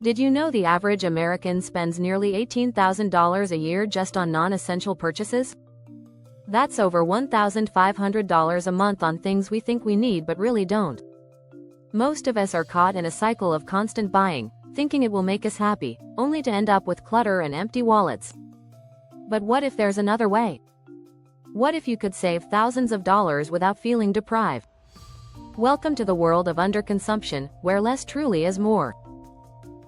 Did you know the average American spends nearly $18,000 a year just on non-essential purchases? That's over $1,500 a month on things we think we need but really don't. Most of us are caught in a cycle of constant buying, thinking it will make us happy, only to end up with clutter and empty wallets. But what if there's another way? What if you could save thousands of dollars without feeling deprived? Welcome to the world of underconsumption, where less truly is more.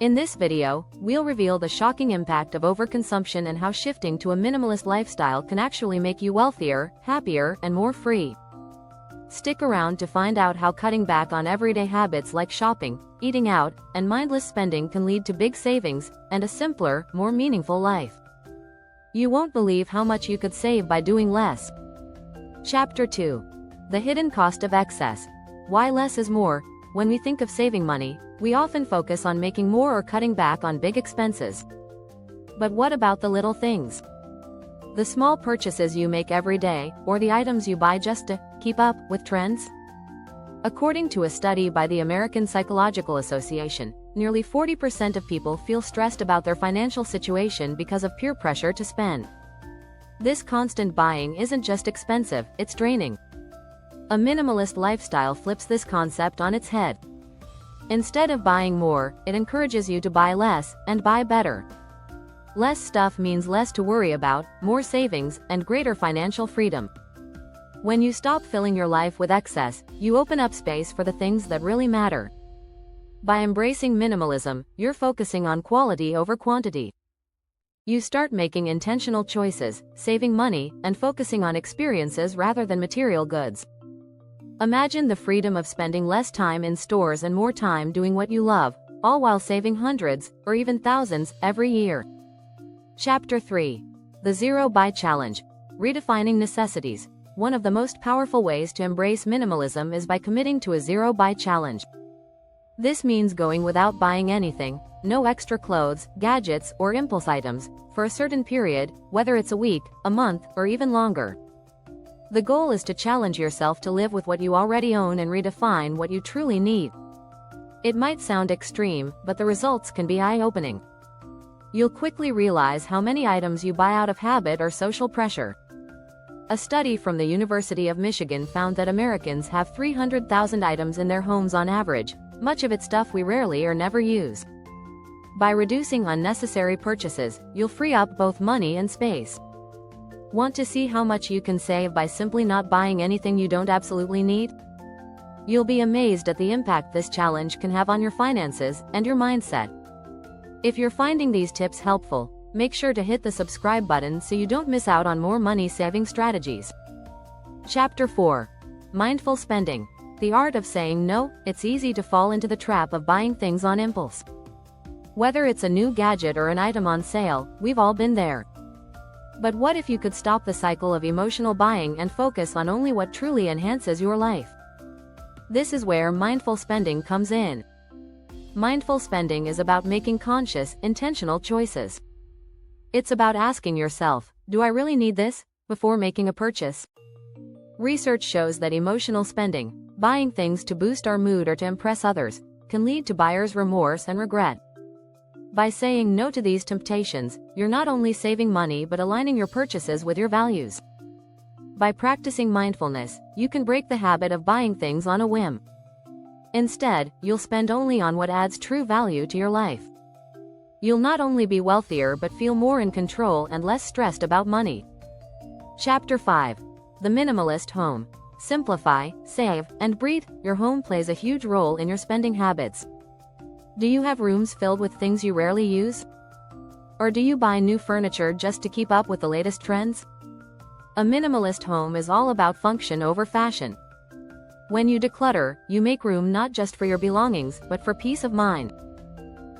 In this video, we'll reveal the shocking impact of overconsumption and how shifting to a minimalist lifestyle can actually make you wealthier, happier, and more free. Stick around to find out how cutting back on everyday habits like shopping, eating out, and mindless spending can lead to big savings and a simpler, more meaningful life. You won't believe how much you could save by doing less. Chapter 2. The hidden cost of excess. Why less is more. When we think of saving money, we often focus on making more or cutting back on big expenses. But what about the little things? The small purchases you make every day, or the items you buy just to keep up with trends? According to a study by the American Psychological Association, nearly 40% of people feel stressed about their financial situation because of peer pressure to spend. This constant buying isn't just expensive, it's draining. A minimalist lifestyle flips this concept on its head. Instead of buying more, it encourages you to buy less, and buy better. Less stuff means less to worry about, more savings, and greater financial freedom. When you stop filling your life with excess, you open up space for the things that really matter. By embracing minimalism, you're focusing on quality over quantity. You start making intentional choices, saving money, and focusing on experiences rather than material goods. Imagine the freedom of spending less time in stores and more time doing what you love, all while saving hundreds, or even thousands, every year. Chapter 3. The Zero Buy Challenge. Redefining necessities. One of the most powerful ways to embrace minimalism is by committing to a zero buy challenge. This means going without buying anything, no extra clothes, gadgets, or impulse items, for a certain period, whether it's a week, a month, or even longer. The goal is to challenge yourself to live with what you already own and redefine what you truly need. It might sound extreme, but the results can be eye-opening. You'll quickly realize how many items you buy out of habit or social pressure. A study from the University of Michigan found that Americans have 300,000 items in their homes on average, much of it stuff we rarely or never use. By reducing unnecessary purchases, you'll free up both money and space. Want to see how much you can save by simply not buying anything you don't absolutely need? You'll be amazed at the impact this challenge can have on your finances and your mindset. If you're finding these tips helpful, make sure to hit the subscribe button so you don't miss out on more money-saving strategies. Chapter 4. Mindful Spending. The art of saying no. It's easy to fall into the trap of buying things on impulse. Whether it's a new gadget or an item on sale, we've all been there. But what if you could stop the cycle of emotional buying and focus on only what truly enhances your life? This is where mindful spending comes in. Mindful spending is about making conscious, intentional choices. It's about asking yourself, do I really need this, before making a purchase? Research shows that emotional spending, buying things to boost our mood or to impress others, can lead to buyer's remorse and regret. By saying no to these temptations, you're not only saving money but aligning your purchases with your values. By practicing mindfulness, you can break the habit of buying things on a whim. Instead, you'll spend only on what adds true value to your life. You'll not only be wealthier but feel more in control and less stressed about money. Chapter 5. The Minimalist Home. Simplify, save, and breathe. Your home plays a huge role in your spending habits. Do you have rooms filled with things you rarely use? Or do you buy new furniture just to keep up with the latest trends? A minimalist home is all about function over fashion. When you declutter, you make room not just for your belongings, but for peace of mind.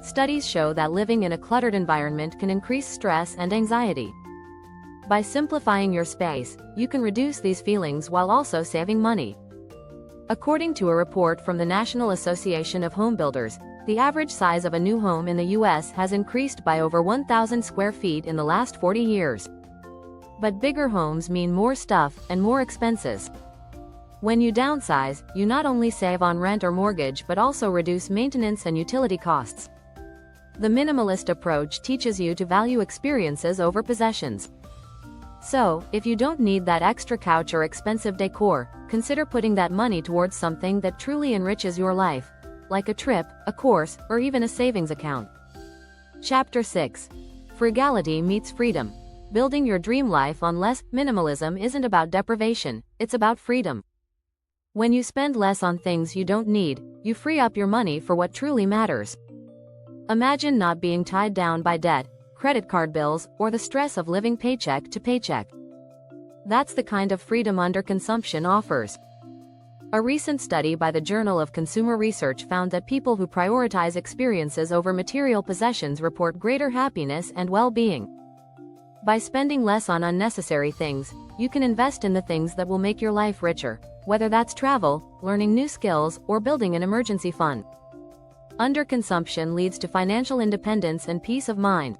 Studies show that living in a cluttered environment can increase stress and anxiety. By simplifying your space, you can reduce these feelings while also saving money. According to a report from the National Association of Home Builders, the average size of a new home in the U.S. has increased by over 1,000 square feet in the last 40 years. But bigger homes mean more stuff and more expenses. When you downsize, you not only save on rent or mortgage but also reduce maintenance and utility costs. The minimalist approach teaches you to value experiences over possessions. So, if you don't need that extra couch or expensive decor, consider putting that money towards something that truly enriches your life, like a trip, a course, or even a savings account. Chapter 6. Frugality meets freedom. Building your dream life on less. Minimalism isn't about deprivation, it's about freedom. When you spend less on things you don't need, you free up your money for what truly matters. Imagine not being tied down by debt, credit card bills, or the stress of living paycheck to paycheck. That's the kind of freedom underconsumption offers. A recent study by the Journal of Consumer Research found that people who prioritize experiences over material possessions report greater happiness and well-being. By spending less on unnecessary things, you can invest in the things that will make your life richer, whether that's travel, learning new skills, or building an emergency fund. Underconsumption leads to financial independence and peace of mind.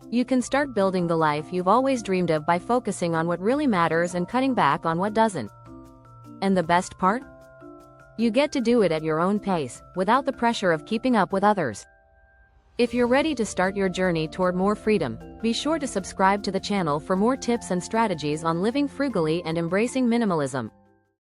You can start building the life you've always dreamed of by focusing on what really matters and cutting back on what doesn't. And the best part? You get to do it at your own pace, without the pressure of keeping up with others. If you're ready to start your journey toward more freedom, be sure to subscribe to the channel for more tips and strategies on living frugally and embracing minimalism.